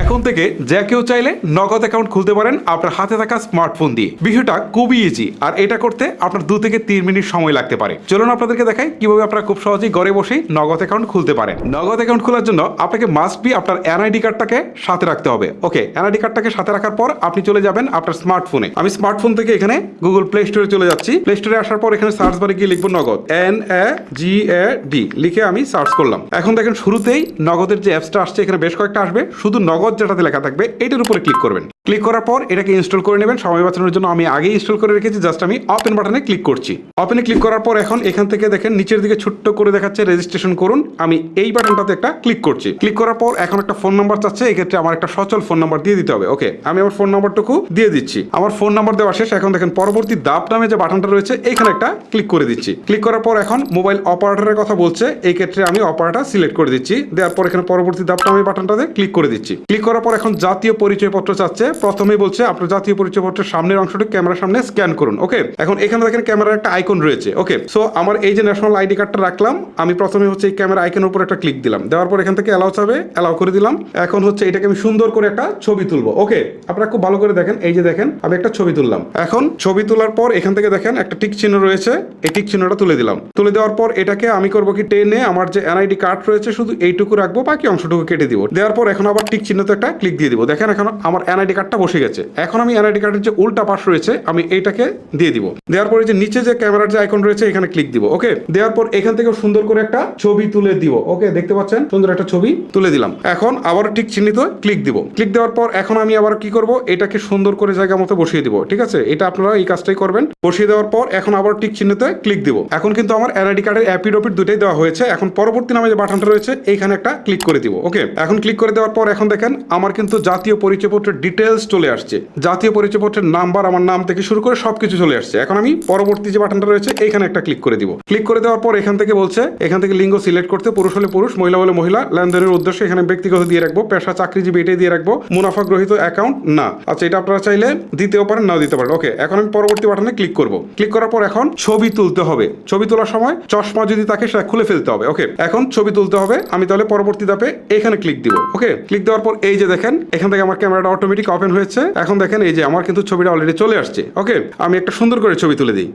এখন থেকে যে কেউ চাইলে নগদ অ্যাকাউন্ট খুলতে পারেন আপনার হাতে থাকা স্মার্টফোন দিয়ে। বিষয়টা খুবই ইজি, আর এটা করতে আপনার 2 থেকে 3 মিনিট সময় লাগতে পারে। চলুন আপনাদেরকে দেখাই কিভাবে আপনারা খুব সহজেই ঘরে বসেই নগদ অ্যাকাউন্ট খুলতে পারেন। নগদ অ্যাকাউন্ট খোলার জন্য আপনাকে মাস্ট বি আপনার এনআইডি কার্ডটাকে সাথে রাখতে হবে। ওকে, এনআইডি কার্ডটাকে সাথে রাখার পর আপনি চলে যাবেন আপনার স্মার্টফোনে। আমি স্মার্টফোন থেকে এখানে গুগল প্লে স্টোরে চলে যাচ্ছি। প্লে স্টোরে আসার পর এখানে সার্চ বারে গিয়ে লিখবো নগদ, NAGAD লিখে আমি সার্চ করলাম। এখন দেখেন শুরুতেই নগদের যে অ্যাপসটা আসছে এখানে বেশ কয়েকটা আসবে, শুধু নগদ যেটাতে লেখা থাকবে এটার উপরে ক্লিক করবেন। ক্লিক করার পর এটাকে ইনস্টল করে নেবেন। সময় বাঁচানোর জন্য আমি আগেই ইনস্টল করে রেখেছি, জাস্ট আমি ওপেন বাটনে ক্লিক করছি। ওপেনে ক্লিক করার পর এখন এখান থেকে দেখেন নিচের দিকে ছোট্ট করে দেখাচ্ছে রেজিস্ট্রেশন করুন। আমি এই বাটনটাতে একটা ক্লিক করছি। ক্লিক করার পর এখন একটা ফোন নাম্বার চাচ্ছে, এক্ষেত্রে আমার একটা সচল ফোন নাম্বার দিয়ে দিতে হবে। ওকে, আমি আমার ফোন নাম্বারটুকু দিয়ে দিচ্ছি। আমার ফোন নাম্বার দেওয়া শেষ। এখন দেখেন পরবর্তী ধাপ নামে যে বাটনটা রয়েছে এখানে একটা ক্লিক করে দিচ্ছি। ক্লিক করার পর এখন মোবাইল অপারেটরের কথা বলছে, এই ক্ষেত্রে আমি অপারেটর সিলেক্ট করে দিচ্ছি। দেওয়ার পর এখানে পরবর্তী ধাপটা আমি বাটনটাতে ক্লিক করে দিচ্ছি। ক্লিক করার পর এখন জাতীয় পরিচয়পত্র চাচ্ছে। প্রথমেই বলছে আপনার জাতীয় পরিচয়পত্রের সামনের অংশটি ক্যামেরার সামনে স্ক্যান করুন। ওকে, এখন এখানে দেখেন ক্যামেরার একটা আইকন রয়েছে। ওকে, সো আমার এই যে ন্যাশনাল আইডি কার্ডটা রাখলাম, আমি প্রথমে হচ্ছে এই ক্যামেরা আইকনের উপর একটা ক্লিক দিলাম। দেওয়ার পর এখান থেকে অ্যালাউ চাবে, অ্যালাউ করে দিলাম। এখন হচ্ছে এটাকে আমি সুন্দর করে একটা ছবি তুলবো। ওকে, আপনারা খুব ভালো করে দেখেন, এই যে দেখেন আমি একটা ছবি তুললাম। এখন ছবি তোলার পর এখান থেকে দেখেন একটা টিক চিহ্ন রয়েছে, এই টিক চিহ্নটা তুলে দিলাম। তুলে দেওয়ার পর এটাকে আমি করবো কি টেনে আমার যে এনআইডি কার্ড রয়েছে শুধু এইটুকু রাখবো, বাকি অংশটুকু কেটে দিব। দেওয়ার পর এখন আবার টিক চিহ্নতে একটা ক্লিক দিয়ে দিব। দেখেন এখন আমার এনআইডি কার্ডটা বসে গেছে। এখন আমি এনআইডি কার্ডের যে উল্টা পাশ রয়েছে আমি এইটাকে দিয়ে দিব। দেওয়ার পরে যে নিচে যে ক্যামেরার যে আইকন রয়েছে এখানে ক্লিক দিব। ওকে, দেওয়ার পর এখান থেকে সুন্দর করে একটা ছবি তুলে দিব। ওকে, দেখতে পাচ্ছেন সুন্দর একটা ছবি তুলে দিলাম। এখন আবার ঠিক চিহ্নিত ক্লিক দিব। ক্লিক দেওয়ার পর এখন আমি আবার কি করব, এটাকে সুন্দর করে জায়গা মতো বসিয়ে দিব। ঠিক আছে, এটা আপনারা এই কাজটাই করবেন। বসিয়ে দেওয়ার পর এখন আবার ঠিক চিহ্নিতে ক্লিক দিব। এখন কিন্তু আমার এনআইডি কার্ডের অ্যাপিডোপিট দুটাই দেওয়া হয়েছে। এখন পরবর্তী নামে যে বাটনটা রয়েছে এইখানে একটা ক্লিক করে দিব। ওকে, এখন ক্লিক করে দেওয়ার পর এখন দেখেন আমার কিন্তু জাতীয় পরিচয়পত্রের ডিটেলস চলে আসছে। জাতীয় পরিচয়পত্রের নাম্বার, আমার নাম থেকে শুরু করে সবকিছু চলে আসছে। এখন আমি পরবর্তী যে বাটনটা রয়েছে এইখানে একটা ক্লিক করে দিব। ক্লিক করে দেওয়ার পর এখান থেকে বলছে এখান থেকে লিঙ্গ সিলেক্ট করতে, পুরুষ হলে পুরুষ, মহিলা হলে মহিলা, লেনদেনের উদ্দেশ্য এখানে ব্যক্তিগত দিয়ে রাখবো, পেশা চাকরিজীবী এটাই দিয়ে রাখবো, মুনাফা গ্রহীত অ্যাকাউন্ট না। আচ্ছা, এটা আপনারা চাইলে দিতেও পারেন, নাও দিতে পারেন। ওকে, এখন আমি পরবর্তী বাটনে ক্লিক করব। ক্লিক করার পর এখন ছবি তুলতে হবে। ছবি তোলার সময় চশমা যদি থাকে সেটা খুলে ফেলতে হবে। ওকে, এখন ছবি তুলতে হবে। আমি তাহলে পরবর্তী ধাপে এখানে ক্লিক দিব। ওকে, ক্লিক দেওয়ার পর এই যে দেখেন এখান থেকে আমার ক্যামেরাটা অটোমেটিক ওপেন হয়েছে। এখন দেখেন এই যে আমার কিন্তু ছবিটা অলরেডি চলে আসছে। ওকে, আমি একটা সুন্দর করে ছবি তুলে দিই।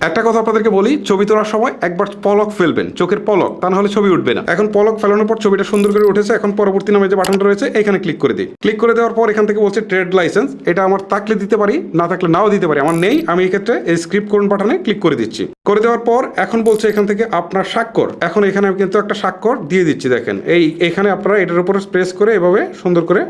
একটা কথা আপনাদেরকে বলি, ছবি তোলার সময় একবার পলক ফেলবেন, চোখের পলক, তা না হলে ছবি উঠবে না। এখন পলক ফেলানোর পর ছবিটা সুন্দর করে উঠেছে। এখন পরবর্তী নামে যে বাটনটা রয়েছে এখানে ক্লিক করে দিই। ক্লিক করে দেওয়ার পর এখান থেকে বলছে ট্রেড লাইসেন্স, এটা আমার থাকলে দিতে পারি, না থাকলে নাও দিতে পারি, আমার নেই। আমি এই ক্ষেত্রে এই স্ক্রিপ্ট করুন বাটনে ক্লিক করে দিচ্ছি। করে দেওয়ার পর এখন বলছে এখান থেকে আপনার স্বাক্ষর। এখন এখানে আমি কিন্তু একটা স্বাক্ষর দিয়ে দিচ্ছি। দেখেন এইখানে আপনারা এটার উপরে প্রেস করে এভাবে সুন্দর করে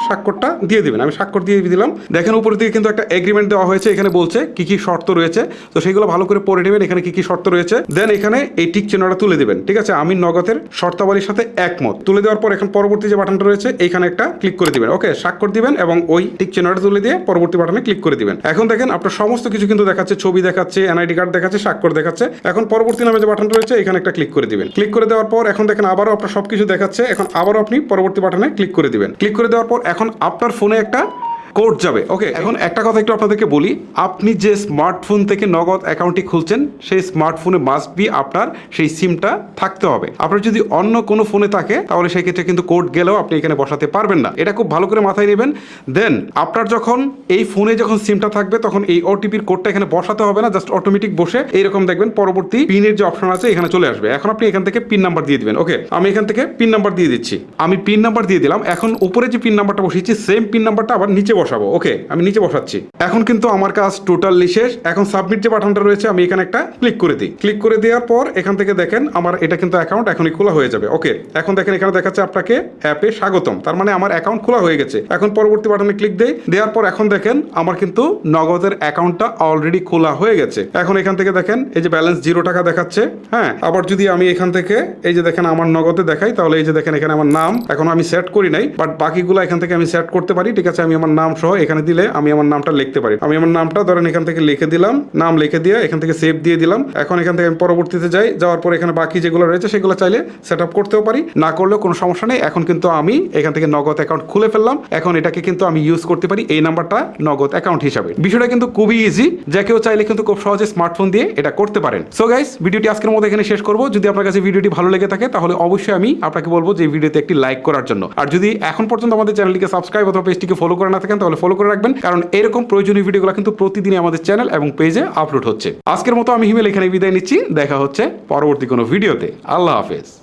স্বাক্ষরটা দিয়ে দিবেন। আমি স্বাক্ষর দিয়ে দিলাম। দেখেন উপর দিকে কিন্তু একটা এগ্রিমেন্ট দেওয়া হয়েছে, এখানে বলছে কি কি শর্ত রয়েছে, তো সেগুলো ভালো করে পড়ে নেবেন এখানে কি কি শর্ত রয়েছে। দেন এখানে এই টিক চিহ্নটা তুলে দিবেন। ঠিক আছে, আমি নগদের শর্তাবলীর সাথে একমত। তুলে দেওয়ার পর এখন পরবর্তী যে বাটনটা রয়েছে এইখানে একটা ক্লিক করে দিবেন। ওকে, স্বাক্ষর দিবেন এবং ওই টিক চিহ্নটা তুলে দিয়ে পরবর্তী বাটনে ক্লিক করে দিবেন। এখন দেখেন আপনার সমস্ত কিছু কিন্তু দেখাচ্ছে, ছবি দেখাচ্ছে, এনআইডি কার্ড দেখাচ্ছে, স্বাক্ষর দেখাচ্ছে। এখন পরবর্তী নামে যে বাটনটা রয়েছে এখানে একটা ক্লিক করে দিবেন। ক্লিক করে দেওয়ার পর এখন দেখেন আবারও আপনার সবকিছু দেখাচ্ছে। এখন আবারও আপনি পরবর্তী বাটনে ক্লিক করে দিবেন। ক্লিক করে দেওয়ার পর এখন আপনার ফোনে একটা কোড যাবে। ওকে, এখন একটা কথা একটু আপনাদেরকে বলি, আপনি যে স্মার্টফোন থেকে নগদ অ্যাকাউন্টটি খুলছেন সেই স্মার্টফোনে মাস্ট বি আপনার সেই সিমটা থাকতে হবে। আপনার যদি অন্য কোনো ফোনে থাকে তাহলে সেই ক্ষেত্রে কিন্তু কোড গেলেও আপনি এখানে বসাতে পারবেন না। এটা খুব ভালো করে মাথায় নেবেন। দেন আপনার যখন এই ফোনে যখন সিমটা থাকবে তখন এই ওটিপির কোডটা এখানে বসাতে হবে না, জাস্ট অটোমেটিক বসে এইরকম দেখবেন পরবর্তী পিনের যে অপশন আছে এখানে চলে আসবে। এখন আপনি এখান থেকে পিন নাম্বার দিয়ে দিবেন। ওকে, আমি এখান থেকে পিন নাম্বার দিয়ে দিচ্ছি। আমি পিন নাম্বার দিয়ে দিলাম। এখন উপরে যে পিন নাম্বারটা বসিয়েছি সেম পিন নাম্বারটা আবার নিচে বসাবো। ওকে, আমি নিচে বসাচ্ছি। এখন কিন্তু আমার কাজ টোটালি শেষ। এখন সাবমিট যে বাটনটা রয়েছে আমি এখানে একটা ক্লিক করে দিই। ক্লিক করে দেওয়ার পর এখান থেকে দেখেন আমার এটা কিন্তু অ্যাকাউন্ট এখনই খোলা হয়ে যাবে। ওকে, এখন দেখেন এখানে দেখাচ্ছে আপনাকে অ্যাপে স্বাগতম, তার মানে আমার অ্যাকাউন্ট খোলা হয়ে গেছে। এখন পরবর্তী বাটনে ক্লিক দেই। দেওয়ার পর এখন দেখেন আমার কিন্তু নগদের অ্যাকাউন্টটা অলরেডি খোলা হয়ে গেছে। এখন এখান থেকে দেখেন এই যে ব্যালেন্স 0 টাকা দেখাচ্ছে। হ্যাঁ, আবার যদি আমি এখান থেকে এই যে দেখেন আমার নগদে দেখাই তাহলে এই যে দেখেন এখানে আমার নাম এখন আমি সেট করি নাই, বাট বাকিগুলো এখান থেকে আমি সেট করতে পারি। ঠিক আছে, আমি আমার নাম নাম সহ এখানে দিলে আমি আমার নামটা লিখতে পারি। আমি আমার নামটা ধরেন এখান থেকে লিখে দিলাম, নাম লিখে দিয়ে এখান থেকে সেভ দিয়ে দিলাম। এখন এখান থেকে আমি পরবর্তীতে যাওয়ার পর এখানে বাকি যেগুলো রয়েছে সেগুলো চাইলে সেট আপ করতেও পারি, না করলেও কোনো সমস্যা নেই। এখন কিন্তু আমি এখান থেকে নগদ অ্যাকাউন্ট খুলে ফেললাম। এখন এটাকে কিন্তু আমি ইউজ করতে পারি এই নাম্বারটা নগদ অ্যাকাউন্ট হিসাবে। বিষয়টা কিন্তু খুবই ইজি, যে কেউ চাইলে কিন্তু খুব সহজে স্মার্টফোন দিয়ে এটা করতে পারেন। সো গাইস, ভিডিওটি আজকের মতো এখানে শেষ করবো। যদি আপনার কাছে ভিডিওটি ভালো লেগে থাকে তাহলে অবশ্যই আমি আপনাকে বলবো যে এই ভিডিওতে একটি লাইক করার জন্য। আর যদি এখন পর্যন্ত আমাদের চ্যানেলটিকে সাবস্ক্রাইব অথবা পেজটিকে ফলো করে না থাকেন তাহলে ফলো করে রাখবেন, কারণ এরকম প্রয়োজনীয় ভিডিওগুলো কিন্তু প্রতিদিনই আমাদের চ্যানেল এবং পেজে আপলোড হচ্ছে। আজকের মতো আমি হিমেল এখানে বিদায় নিচ্ছি। দেখা হচ্ছে পরবর্তী কোনো ভিডিওতে। আল্লাহ হাফেজ।